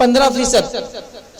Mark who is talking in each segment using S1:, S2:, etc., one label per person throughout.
S1: 15%،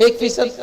S1: 1%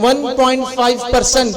S1: 1.5%.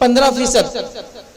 S1: 15%,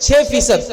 S1: 6%,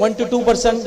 S1: 1 to 2%،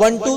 S1: 1 to